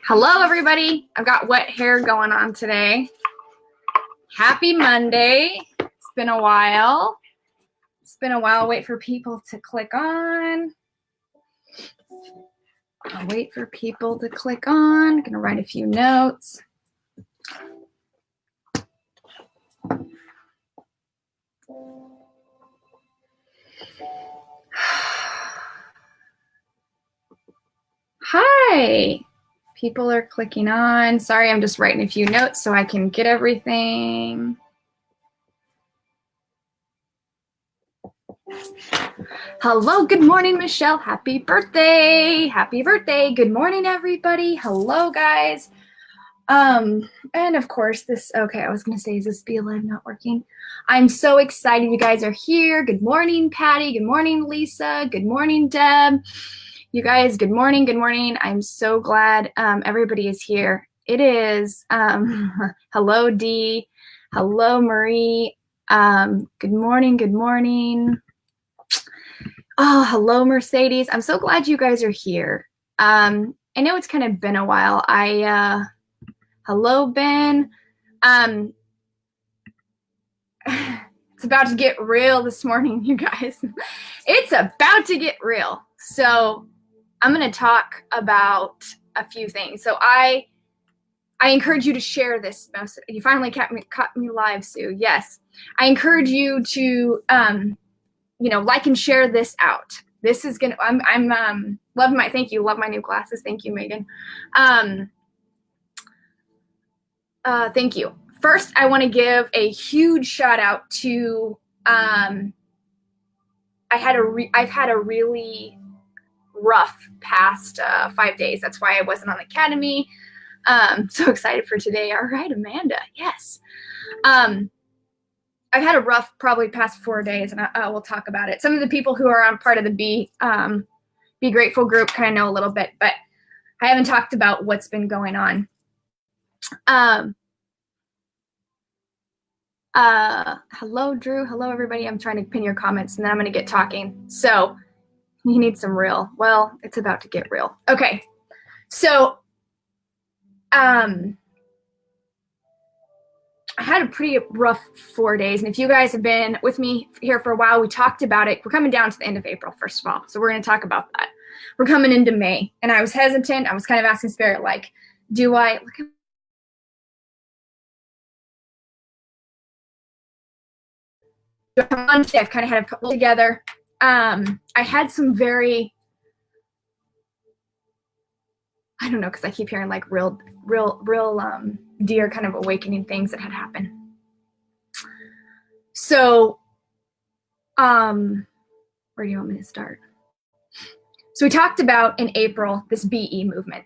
Hello, everybody. I've got wet hair going on today. Happy Monday. It's been a while. Wait for people to click on. I'll wait for people to click on. I'm going to write a few notes. Hi. People are clicking on. Sorry, I'm just writing a few notes so I can get everything. Hello, good morning, Michelle. Happy birthday. Happy birthday. Good morning, everybody. Hello, guys. And of course, I was going to say, is this Be Alive not working? I'm so excited you guys are here. Good morning, Patty. Good morning, Lisa. Good morning, Deb. You guys, good morning, good morning. I'm so glad everybody is here. It is, hello, Dee. Hello, Marie. Good morning, good morning. Oh, hello, Mercedes. I'm so glad you guys are here. I know it's kind of been a while. Hello, Ben. It's about to get real this morning, you guys. It's about to get real. So I'm going to talk about a few things. So I encourage you to share this. You finally caught me live, Sue. Yes. I encourage you to, like and share this out. This is going to, I'm loving thank you. Love my new glasses. Thank you, Megan. Thank you. First, I want to give a huge shout out to, I've had a really rough past 5 days. That's why I wasn't on Academy. So excited for today. All right, Amanda. Yes. I've had a rough probably past 4 days, and we'll talk about it. Some of the people who are on part of the Be Grateful group kind of know a little bit, but I haven't talked about what's been going on. Hello, Drew. Hello, everybody. I'm trying to pin your comments, and then I'm going to get talking. So you need some real. Well, it's about to get real. Okay. So, I had a pretty rough 4 days. And if you guys have been with me here for a while, we talked about it. We're coming down to the end of April, first of all. So we're going to talk about that. We're coming into May. And I was hesitant. I was kind of asking Spirit, like, do I look at I've kind of had it put together. I had some very, I don't know, because I keep hearing like real dear kind of awakening things that had happened. So, where do you want me to start? So we talked about in April this BE movement,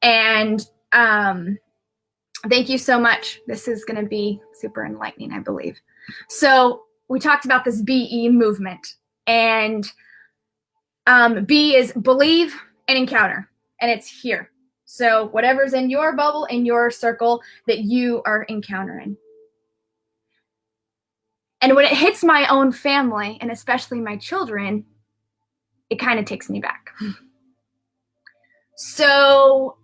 and thank you so much. This is going to be super enlightening, I believe. So we talked about this BE movement, and B is believe and encounter, and it's here. So whatever's in your bubble, in your circle that you are encountering. And when it hits my own family, and especially my children, it kind of takes me back. So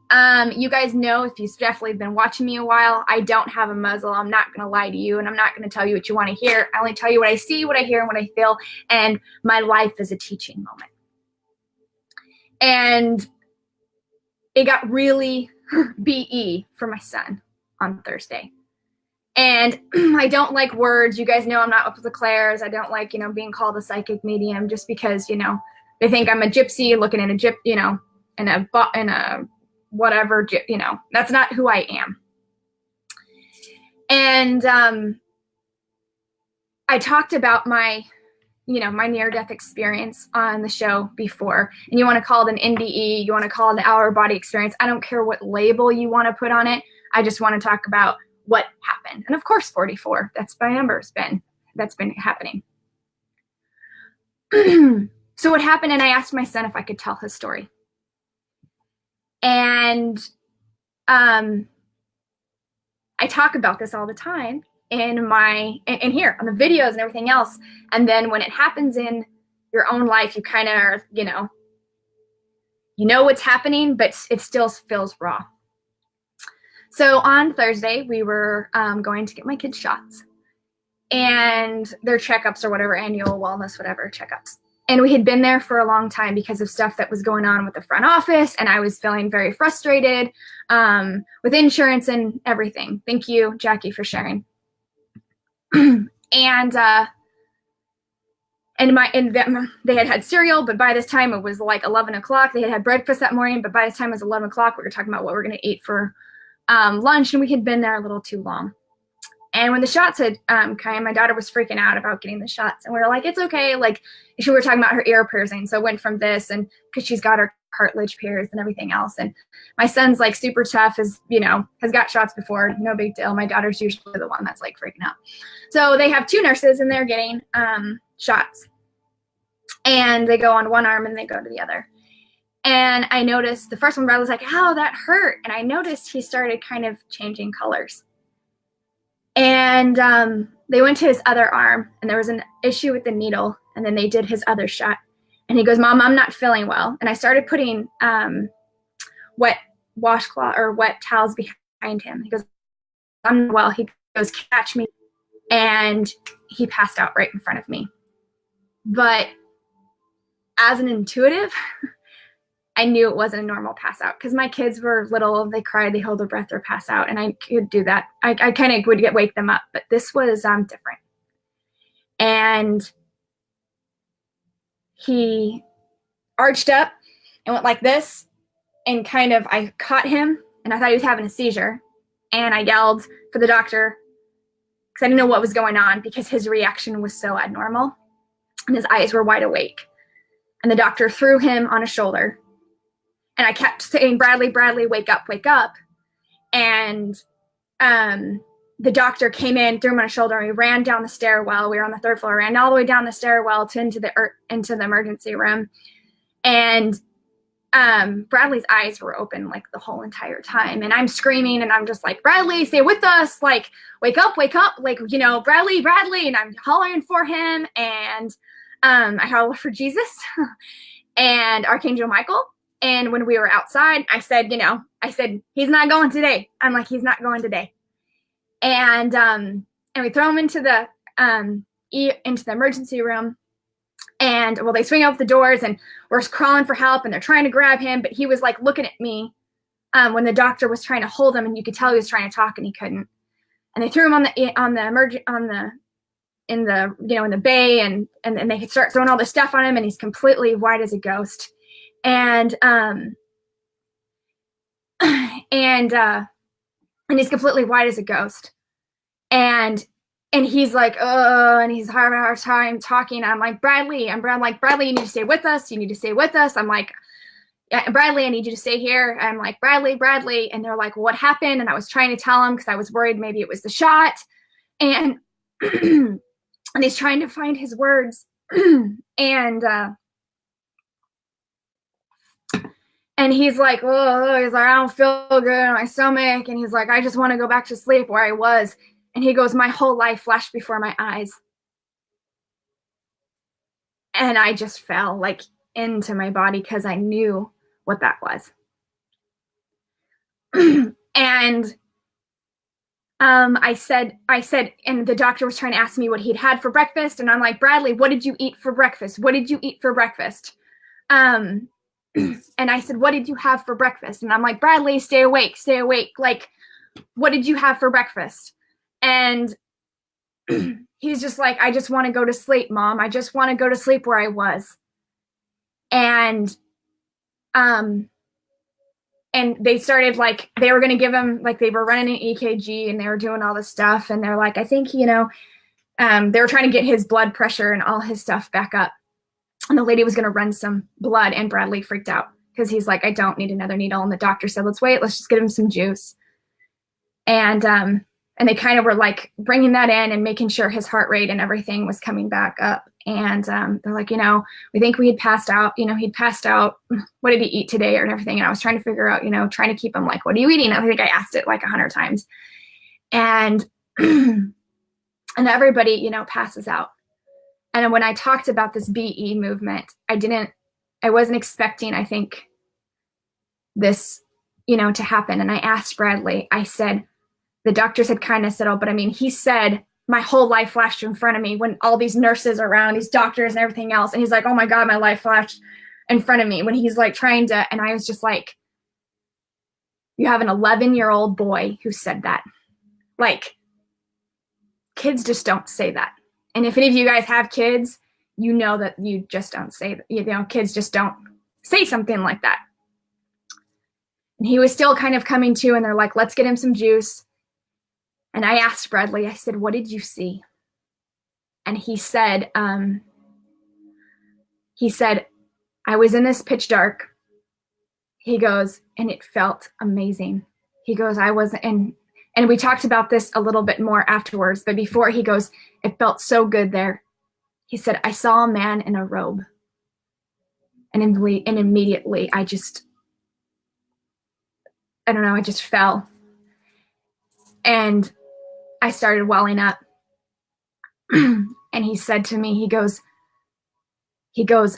you guys know, if you've definitely been watching me a while, I don't have a muzzle. I'm not going to lie to you, and I'm not going to tell you what you want to hear. I only tell you what I see, what I hear, and what I feel, and my life is a teaching moment. And it got really BE for my son on Thursday. And I don't like words. You guys know I'm not up with the Claires. I don't like, being called a psychic medium just because, they think I'm a gypsy looking in in a whatever, that's not who I am. And I talked about my near-death experience on the show before, and you want to call it an NDE, you want to call it an out-of-body experience. I don't care what label you want to put on it. I just want to talk about what happened. And of course, 44, that's my number, that's been happening. So what happened, and I asked my son if I could tell his story. And I talk about this all the time in here on the videos and everything else. And then when it happens in your own life, you kind of are, you know what's happening, but it still feels raw. So on Thursday, we were going to get my kids shots and their checkups or whatever, annual wellness, whatever checkups. And we had been there for a long time because of stuff that was going on with the front office. And I was feeling very frustrated with insurance and everything. Thank you, Jackie, for sharing. And they had cereal, but by this time it was like 11 o'clock. They had breakfast that morning, but by this time it was 11 o'clock. We were talking about what we're going to eat for lunch, and we had been there a little too long. And when the shots had come, my daughter was freaking out about getting the shots, and we were like, it's okay. Like, we were talking about her ear piercing, so it went from this, and because she's got her cartilage pierced and everything else. And my son's like super tough, has got shots before, no big deal. My daughter's usually the one that's like freaking out. So they have two nurses, and they're getting shots, and they go on one arm and they go to the other. And I noticed the first one, Brad was like, "Ow, that hurt." And I noticed he started kind of changing colors. And they went to his other arm, and there was an issue with the needle, and then they did his other shot. And he goes, "Mom, I'm not feeling well." And I started putting wet washcloth or wet towels behind him. He goes, "I'm not well." He goes, "Catch me." And he passed out right in front of me. But as an intuitive, I knew it wasn't a normal pass out because my kids were little, they cried, they hold their breath or pass out, and I could do that. I kind of would wake them up, but this was different. And he arched up and went like this, and I caught him, and I thought he was having a seizure, and I yelled for the doctor because I didn't know what was going on because his reaction was so abnormal, and his eyes were wide awake. And the doctor threw him on a shoulder. And I kept saying, "Bradley, Bradley, wake up, wake up." And the doctor came in, threw him on his shoulder, and we ran down the stairwell. We were on the third floor, ran all the way down the stairwell into the emergency room. And Bradley's eyes were open like the whole entire time. And I'm screaming, and I'm just like, "Bradley, stay with us. Like, wake up, like, Bradley, Bradley." And I'm hollering for him. And I holler for Jesus and Archangel Michael. And when we were outside, I said, "He's not going today." I'm like, "He's not going today." And we throw him into the emergency room. And they swing out the doors, and we're crawling for help, and they're trying to grab him, but he was like looking at me when the doctor was trying to hold him, and you could tell he was trying to talk and he couldn't. And they threw him in the bay, and they start throwing all this stuff on him, and he's completely white as a ghost. And he's completely white as a ghost. And he's like, "Oh," and he's having a hard time talking. I'm like, "Bradley," "Bradley, you need to stay with us. You need to stay with us." I'm like, "Yeah, Bradley, I need you to stay here." I'm like, Bradley. And they're like, "What happened?" And I was trying to tell him because I was worried maybe it was the shot. And and he's trying to find his words. And he's like, "Oh," he's like, "I don't feel good in my stomach." And he's like, "I just want to go back to sleep where I was." And he goes, "My whole life flashed before my eyes." And I just fell like into my body because I knew what that was. And I said, and the doctor was trying to ask me what he'd had for breakfast. And I'm like, "Bradley, what did you eat for breakfast? What did you eat for breakfast?" And I said, "What did you have for breakfast?" And I'm like, "Bradley, stay awake. Like, what did you have for breakfast?" And he's just like, "I just want to go to sleep, Mom. I just want to go to sleep where I was." And they started they were going to give him, they were running an EKG, and they were doing all this stuff. And they're like, I think, they were trying to get his blood pressure and all his stuff back up. And the lady was going to run some blood, and Bradley freaked out because he's like, "I don't need another needle." And the doctor said, "Let's wait. Let's just get him some juice." And they kind of were bringing that in and making sure his heart rate and everything was coming back up. And they're like, "We think we had passed out. He'd passed out. What did he eat today?" or everything. And I was trying to figure out, trying to keep him "What are you eating?" I think I asked it 100 times. And and everybody, passes out. And when I talked about this BE movement, I wasn't expecting, I think, this, to happen. And I asked Bradley, I said, the doctors had kind of said, oh, but I mean, he said my whole life flashed in front of me when all these nurses are around, these doctors and everything else. And he's like, oh my God, my life flashed in front of me when he's like trying to, and I was just like, you have an 11-year-old boy who said that. Like, kids just don't say that. And if any of you guys have kids, you know that you just don't say that. Kids just don't say something like that. And he was still kind of coming to, and they're like, let's get him some juice. And I asked Bradley, I said, what did you see? And he said, I was in this pitch dark. He goes, and it felt amazing. He goes, and we talked about this a little bit more afterwards, but before, he goes, it felt so good there. He said, I saw a man in a robe. And immediately I just fell. And I started welling up. And he said to me, he goes,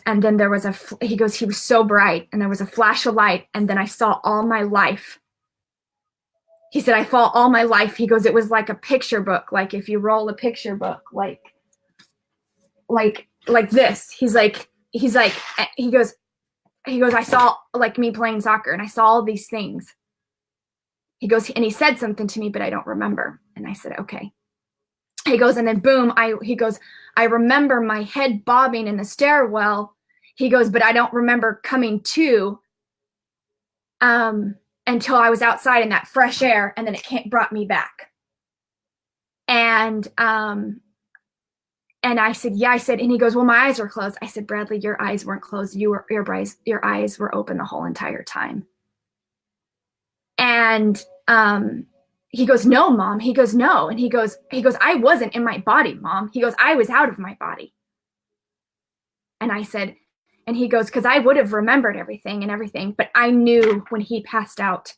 and then there was he was so bright, and there was a flash of light, and then I saw all my life. He said, I saw all my life. He goes, it was like a picture book. Like if you roll a picture book, like this. He goes, I saw like me playing soccer, and I saw all these things. He goes, and he said something to me, but I don't remember. And I said, okay. He goes, and then boom, he goes, I remember my head bobbing in the stairwell. He goes, but I don't remember coming to until I was outside in that fresh air, and then it brought me back. And I said, yeah, and he goes, well, my eyes were closed. I said, Bradley, your eyes weren't closed. Your eyes were open the whole entire time. And he goes, no, Mom. He goes, no. And he goes, I wasn't in my body, Mom. He goes, I was out of my body. And I said, and he goes, because I would have remembered everything, but I knew when he passed out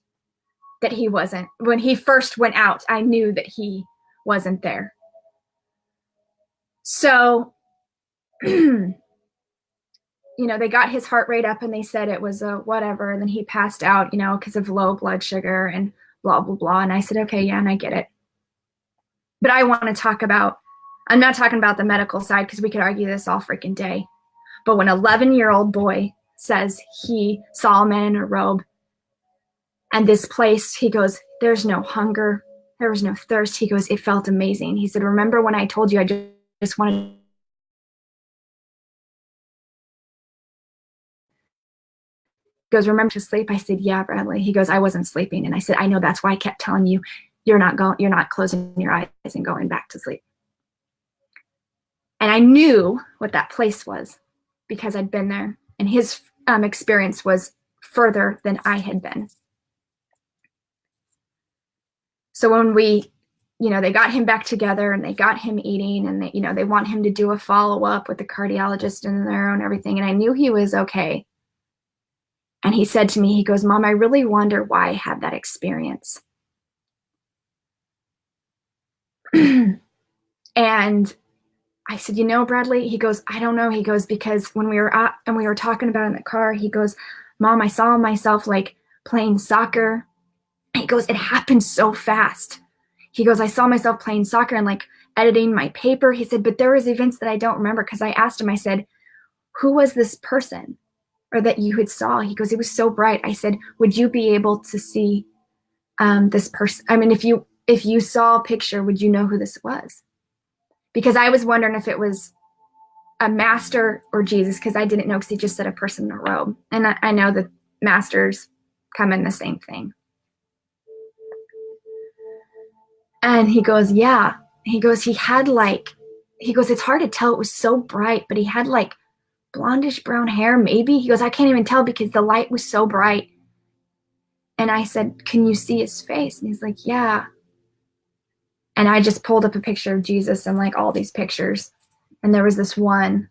that he wasn't. When he first went out, I knew that he wasn't there. So, they got his heart rate up, and they said it was a whatever. And then he passed out, because of low blood sugar and blah, blah, blah. And I said, okay, yeah, and I get it. But I'm not talking about the medical side, because we could argue this all freaking day. But when an 11-year-old boy says he saw a man in a robe, and this place, he goes, there's no hunger, there was no thirst. He goes, it felt amazing. He said, remember when I told you I just wanted. He goes, remember to sleep? I said, yeah, Bradley. He goes, I wasn't sleeping. And I said, I know, that's why I kept telling you, you're not closing your eyes and going back to sleep. And I knew what that place was, because I'd been there, and his experience was further than I had been. So when they got him back together, and they got him eating, and they want him to do a follow-up with the cardiologist in there and everything. And I knew he was okay. And he said to me, he goes, Mom, I really wonder why I had that experience. And I said, Bradley, he goes, I don't know. He goes, because when we were out and we were talking about it in the car, he goes, Mom, I saw myself like playing soccer. He goes, it happened so fast. He goes, I saw myself playing soccer and like editing my paper. He said, but there was events that I don't remember, because I asked him, I said, who was this person, or that you had saw? He goes, it was so bright. I said, would you be able to see this person? I mean, if you saw a picture, would you know who this was? Because I was wondering if it was a master or Jesus, because I didn't know, because he just said a person in a robe. And I know that masters come in the same thing. And he goes, yeah. He goes, it's hard to tell. It was so bright, but he had like blondish brown hair, maybe. He goes, I can't even tell because the light was so bright. And I said, can you see his face? And he's like, yeah. And I just pulled up a picture of Jesus and like all these pictures. And there was this one,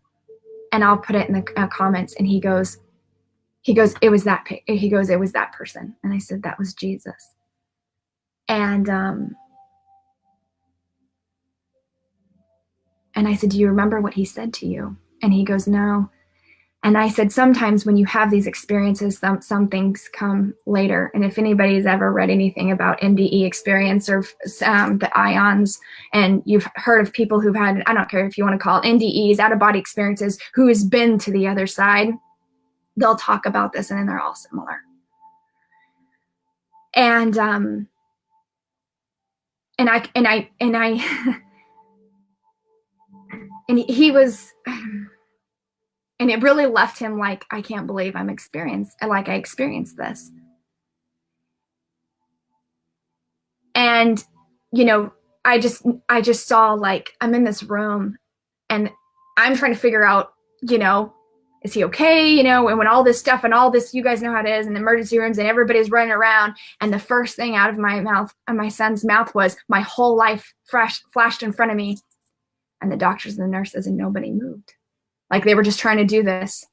and I'll put it in the comments. And he goes, it was that person. And I said, that was Jesus. And I said, do you remember what he said to you? And he goes, no. And I said, sometimes when you have these experiences, some things come later. And if anybody's ever read anything about NDE experience or the ions, and you've heard of people who've had, I don't care if you want to call it NDEs, out-of-body experiences, who has been to the other side, they'll talk about this, and then they're all similar. And he was, and it really left him like, I can't believe I experienced this. And, you know, I just saw, like, I'm in this room and I'm trying to figure out, you know, is he okay? You know, and when all this stuff and all this, you guys know how it is in the emergency rooms and everybody's running around. And the first thing out of my mouth, my son's mouth, was, my whole life flashed in front of me. And the doctors and the nurses and nobody moved. Like, they were just trying to do this.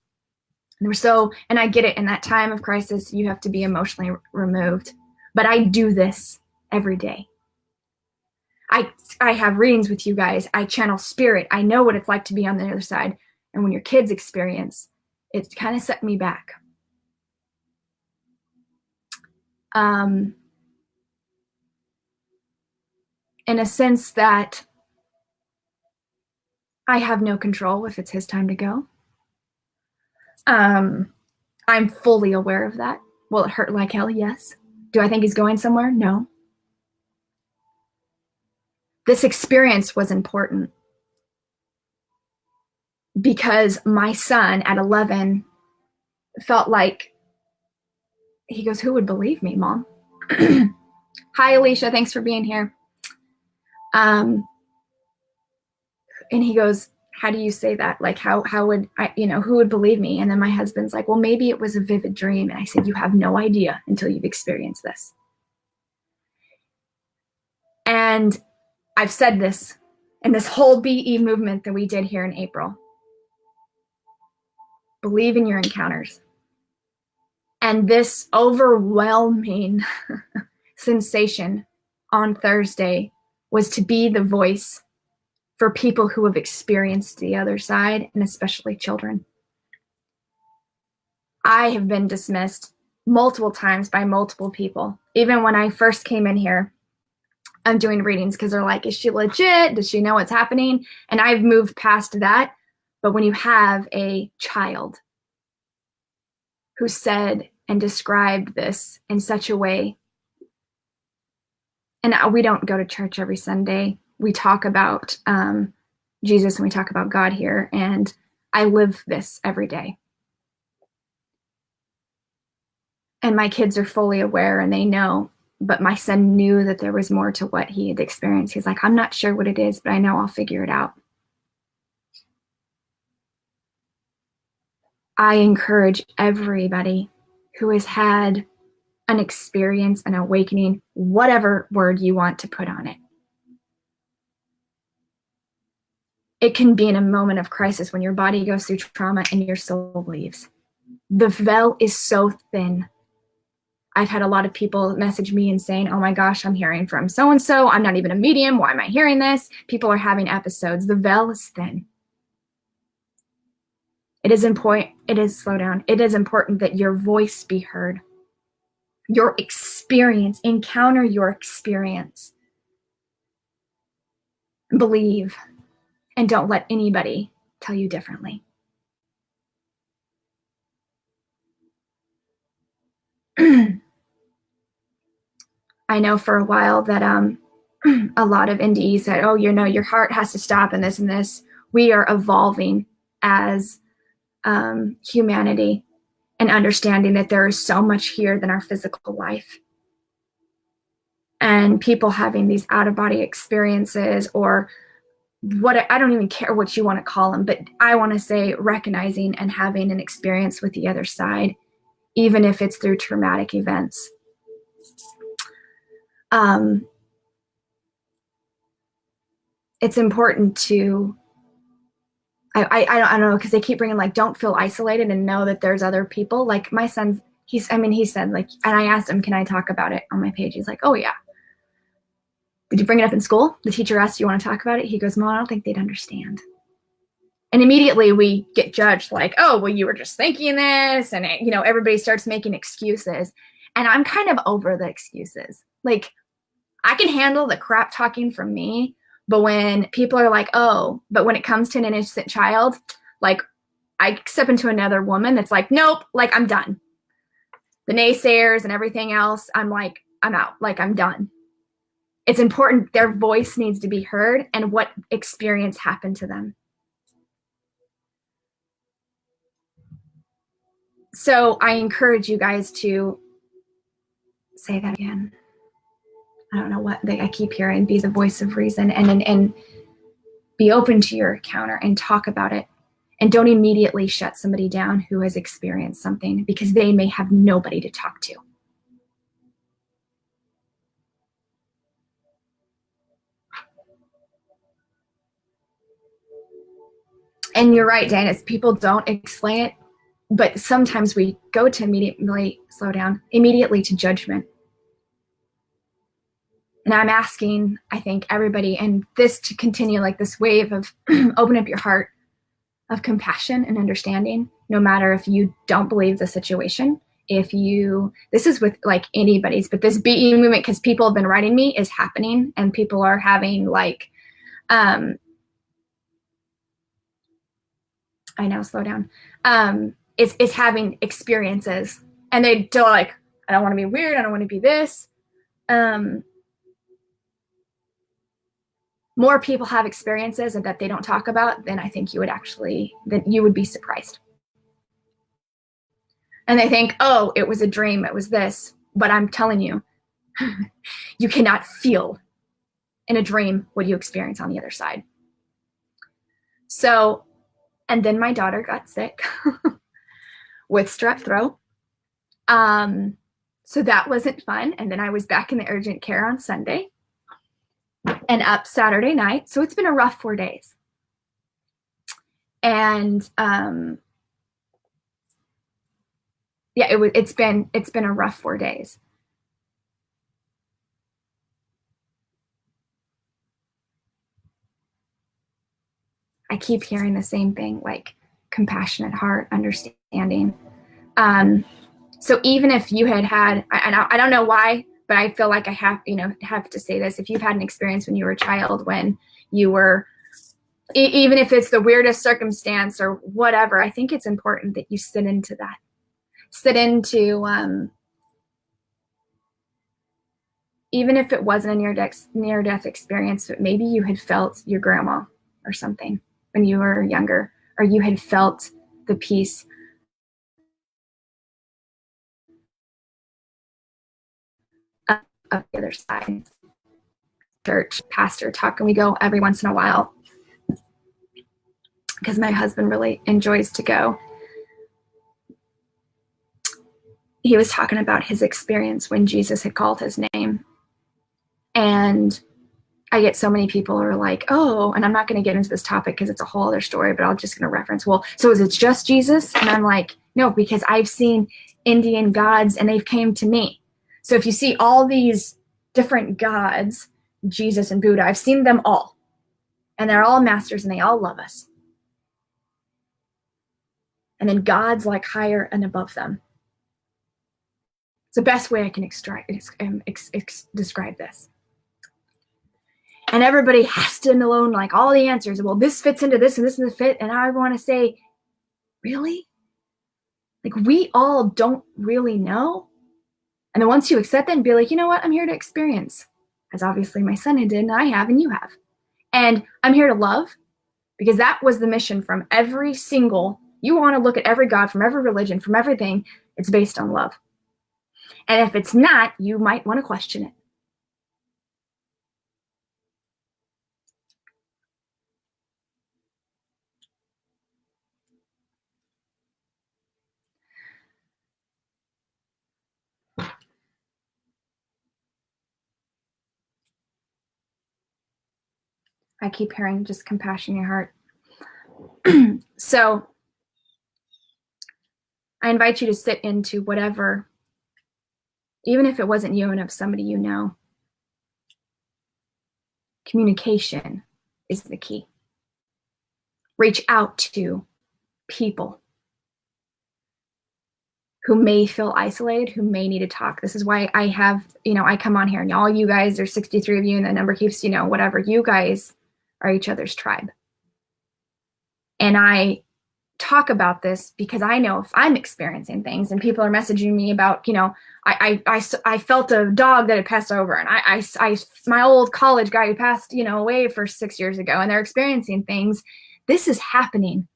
And they were so, and I get it, in that time of crisis, you have to be emotionally removed. But I do this every day. I have readings with you guys. I channel spirit. I know what it's like to be on the other side. And when your kids experience, it kind of set me back. In a sense that I have no control if it's his time to go. I'm fully aware of that. Will it hurt like hell? Yes. Do I think he's going somewhere? No. This experience was important because my son at 11 felt like, he goes, who would believe me, Mom? Hi, Alicia. Thanks for being here. And he goes, how do you say that? Like, how would I, you know, who would believe me? And then my husband's like, well, maybe it was a vivid dream. And I said, you have no idea until you've experienced this. And I've said this in this whole BE movement that we did here in April. Believe in your encounters. And this overwhelming sensation on Thursday was to be the voice for people who have experienced the other side, and especially children. I have been dismissed multiple times by multiple people. Even when I first came in here, I'm doing readings because they're like, is she legit? Does she know what's happening? And I've moved past that. But when you have a child who said and described this in such a way, and we don't go to church every Sunday. We talk about Jesus and we talk about God here, and I live this every day. And my kids are fully aware and they know, but my son knew that there was more to what he had experienced. He's like, I'm not sure what it is, but I know I'll figure it out. I encourage everybody who has had an experience, an awakening, whatever word you want to put on it. It can be in a moment of crisis when your body goes through trauma and your soul leaves. The veil is so thin. I've had a lot of people message me and saying, oh my gosh, I'm hearing from so-and-so. I'm not even a medium. Why am I hearing this? People are having episodes. The veil is thin. It is important. It is, slow down. It is important that your voice be heard. Your experience, encounter your experience. Believe, and don't let anybody tell you differently. I know for a while that a lot of NDE said, oh, you know, your heart has to stop and this and this. We are evolving as humanity and understanding that there is so much here than our physical life. And people having these out-of-body experiences, or what, I don't even care what you want to call them, but I want to say recognizing and having an experience with the other side, even if it's through traumatic events. It's important to, I don't know, because they keep bringing, like, don't feel isolated and know that there's other people. Like my son's, he said, like, and I asked him, can I talk about it on my page? He's like, oh yeah. Did you bring it up in school? The teacher asked, you want to talk about it? He goes, Mom, I don't think they'd understand. And immediately we get judged like, oh, well, you were just thinking this. And, everybody starts making excuses. And I'm kind of over the excuses. Like, I can handle the crap talking from me. But when people are like, oh, but when it comes to an innocent child, like, I step into another woman that's like, nope, like, I'm done. The naysayers and everything else, I'm like, I'm out. Like, I'm done. It's important. Their voice needs to be heard and what experience happened to them. So I encourage you guys to say that again. I don't know what I keep hearing, be the voice of reason and be open to your encounter and talk about it. And don't immediately shut somebody down who has experienced something because they may have nobody to talk to. And you're right, Dan, it's people don't explain it, but sometimes we go to immediately to judgment. And I'm asking, I think, everybody, and this to continue like this wave of open up your heart of compassion and understanding, no matter if you don't believe the situation. This is with like anybody's, but this BE movement, because people have been writing me, is happening, and people are having like, I know, slow down. It's having experiences, and they still like, I don't want to be weird. I don't want to be this. More people have experiences that they don't talk about, then I think you would be surprised. And they think, oh, it was a dream, it was this. But I'm telling you, you cannot feel in a dream what you experience on the other side. So, and then my daughter got sick with strep throat. So that wasn't fun. And then I was back in the urgent care on Sunday and up Saturday night. So it's been a rough 4 days. And it's been a rough 4 days. I keep hearing the same thing, like compassionate heart, understanding. So even if you had, I don't know why, but I feel like I have to say this. If you've had an experience when you were a child, when you were, even if it's the weirdest circumstance or whatever, I think it's important that you sit into that. Sit into, even if it wasn't a near-death experience, but maybe you had felt your grandma or something when you were younger, or you had felt the peace of the other side. Church pastor talk, and we go every once in a while because my husband really enjoys to go. He was talking about his experience when Jesus had called his name. And I get so many people who are like, oh, and I'm not going to get into this topic because it's a whole other story, but I'm just going to reference, well, so is it just Jesus? And I'm like, no, because I've seen Indian gods and they've came to me. So if you see all these different gods, Jesus and Buddha, I've seen them all. And they're all masters and they all love us. And then God's like higher and above them. It's the best way I can describe this. And everybody has to know like all the answers. Well, this fits into this and this and this fit. And I want to say, really? Like, we all don't really know. And then once you accept that and be like, you know what? I'm here to experience. As obviously my son did, and I have, and you have. And I'm here to love, because that was the mission from every single, you want to look at every God from every religion, from everything, it's based on love. And if it's not, you might want to question it. I keep hearing just compassion in your heart. So I invite you to sit into whatever, even if it wasn't you and of somebody you know. Communication is the key. Reach out to people who may feel isolated, who may need to talk. This is why I have, I come on here and all you guys, there's 63 of you and the number keeps, whatever. You guys are each other's tribe. And I talk about this because I know if I'm experiencing things and people are messaging me about, I felt a dog that had passed over, and my old college guy who passed, away for 6 years ago, and they're experiencing things. This is happening.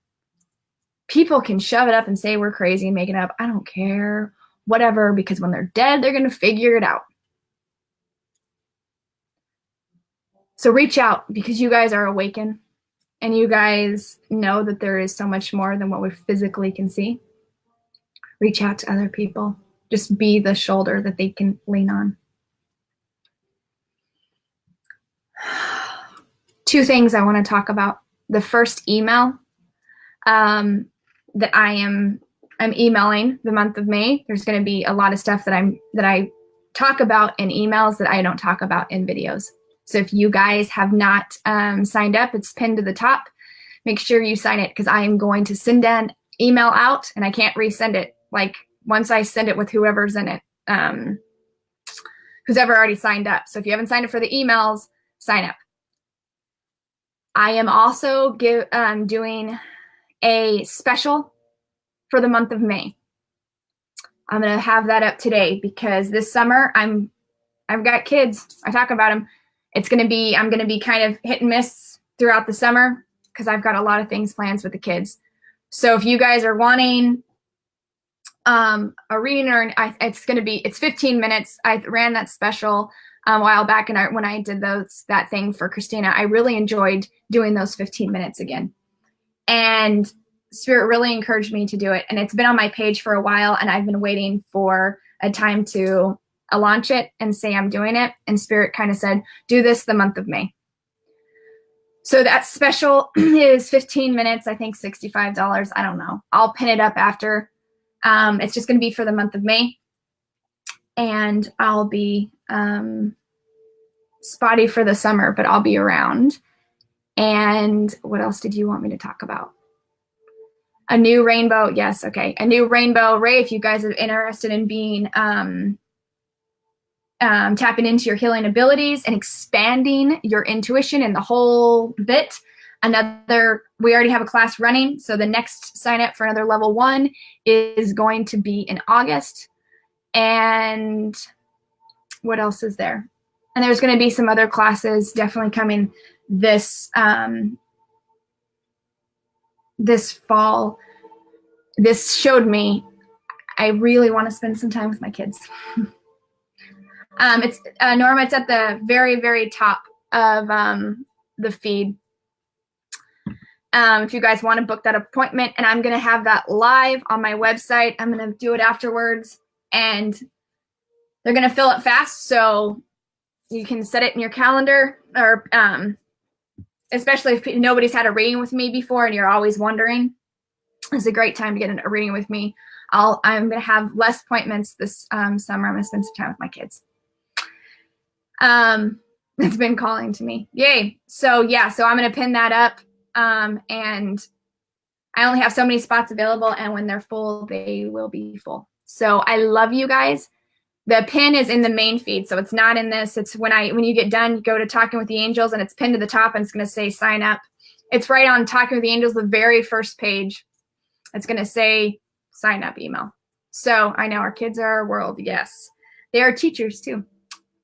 People can shove it up and say we're crazy and make it up. I don't care, whatever, because when they're dead, they're going to figure it out. So reach out, because you guys are awakened and you guys know that there is so much more than what we physically can see. Reach out to other people. Just be the shoulder that they can lean on. 2 things I want to talk about. The first email that I'm emailing the month of May. There's going to be a lot of stuff that I talk about in emails that I don't talk about in videos. So if you guys have not signed up, it's pinned to the top. Make sure you sign it, because I am going to send an email out and I can't resend it. Like once I send it with whoever's in it, who's ever already signed up. So if you haven't signed up for the emails, sign up. I am also doing a special for the month of May. I'm going to have that up today, because this summer I've got kids. I talk about them. I'm going to be kind of hit and miss throughout the summer, because I've got a lot of things planned with the kids. So if you guys are wanting a reading, it's 15 minutes. I ran that special a while back, and when I did that thing for Christina, I really enjoyed doing those 15 minutes again. And Spirit really encouraged me to do it. And it's been on my page for a while, and I've been waiting for a time to launch it and say I'm doing it. And Spirit kind of said, do this the month of May. So that special is 15 minutes, I think $65. I don't know. I'll pin it up after. It's just going to be for the month of May. And I'll be spotty for the summer, but I'll be around. And what else did you want me to talk about? A new rainbow. Yes. Okay. A new rainbow ray. If you guys are interested in being, tapping into your healing abilities and expanding your intuition and the whole bit. We already have a class running. So the next sign up for another level 1 is going to be in August. And what else is there? And there's going to be some other classes definitely coming this fall. This showed me I really want to spend some time with my kids. It's Norma, it's at the very, very top of the feed. If you guys want to book that appointment, and I'm going to have that live on my website. I'm going to do it afterwards, and they're going to fill it fast. So you can set it in your calendar, or especially if nobody's had a reading with me before and you're always wondering, it's a great time to get a reading with me. I'm going to have less appointments this summer. I'm going to spend some time with my kids. It's been calling to me. Yay. So yeah, so I'm going to pin that up. And I only have so many spots available, and when they're full, they will be full. So I love you guys. The pin is in the main feed, so it's not in this. It's when you get done, you go to Talking with the Angels, and it's pinned to the top, and it's going to say sign up. It's right on Talking with the Angels, the very first page. It's going to say sign up email. So I know our kids are our world. Yes, they are teachers too.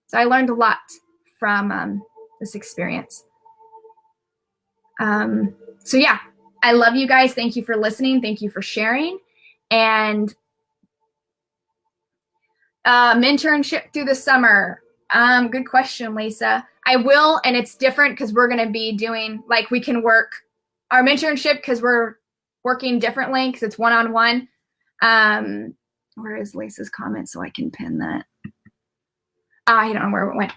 So I learned a lot from this experience. So yeah, I love you guys. Thank you for listening. Thank you for sharing. And internship through the summer. Good question, Lisa. I will, and it's different because we're going to be doing, like, we can work our internship because we're working differently because it's one-on-one. Where is Lisa's comment so I can pin that? I don't know where it went.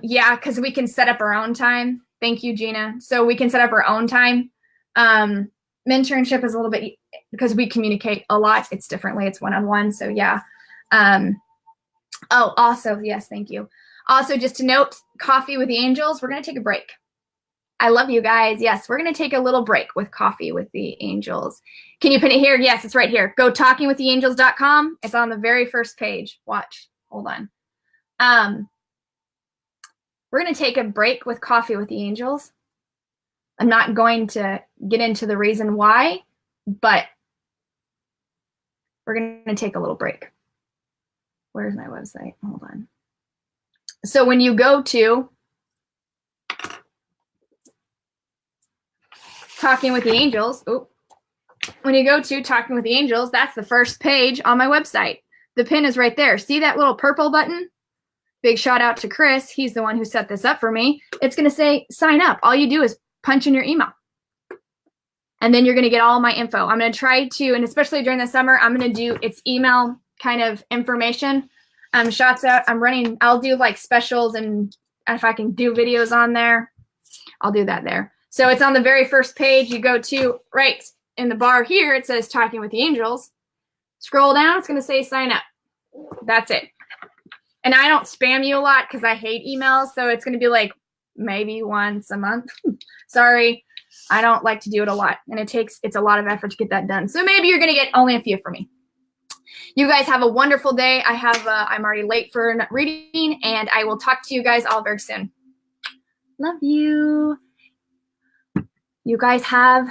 Yeah, because we can set up our own time. Thank you, Gina. So we can set up our own time. Internship is a little bit, because we communicate a lot. It's differently. It's one-on-one. So yeah. Also, yes, thank you. Also, just to note, Coffee with the Angels, we're going to take a break. I love you guys. Yes, we're going to take a little break with coffee with the angels. Can you pin it here? Yes, it's right here. Go talkingwiththeangels.com. It's on the very first page. Watch. Hold on. We're going to take a break with coffee with the angels. I'm not going to get into the reason why, but we're going to take a little break. Where's my website? Hold on. So when you go to Talking with the Angels, when you go to Talking with the Angels, that's the first page on my website. The pin is right there. See that little purple button? Big shout out to Chris. He's the one who set this up for me. It's going to say sign up. All you do is punch in your email. And then you're going to get all my info. I'm going to try to, and especially during the summer, I'm going to do its email kind of information. Shots out. I'll do like specials, and if I can do videos on there, I'll do that there. So it's on the very first page. You go to right in the bar here. It says Talking with the Angels. Scroll down. It's going to say sign up. That's it. And I don't spam you a lot because I hate emails. So it's going to be like maybe once a month. Sorry. I don't like to do it a lot. And it's a lot of effort to get that done. So maybe you're going to get only a few from me. You guys have a wonderful day. I'm already late for a reading, and I will talk to you guys all very soon. Love you. You guys have